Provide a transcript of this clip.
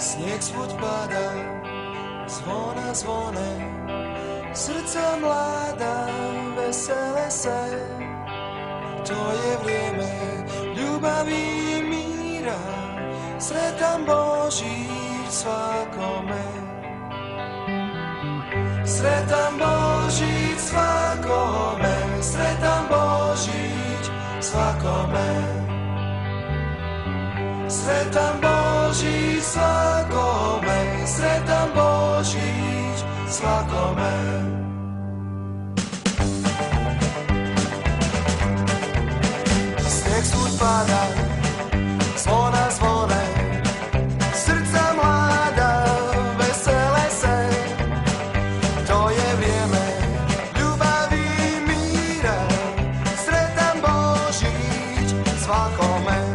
Sneh svud padá, zvona zvone, srdca mladá, veselé se. To je vrijeme ljubavi i mira, sretan Božić svakome. Sretan Božić svakome, sretan Božić svakome. Sretan Božić svakome, sretan Božić svakome. Sneh svud pada, zvona zvone, srca mlada, vesele se. To je vrijeme ljubavi i mira, sretan Božić svakome.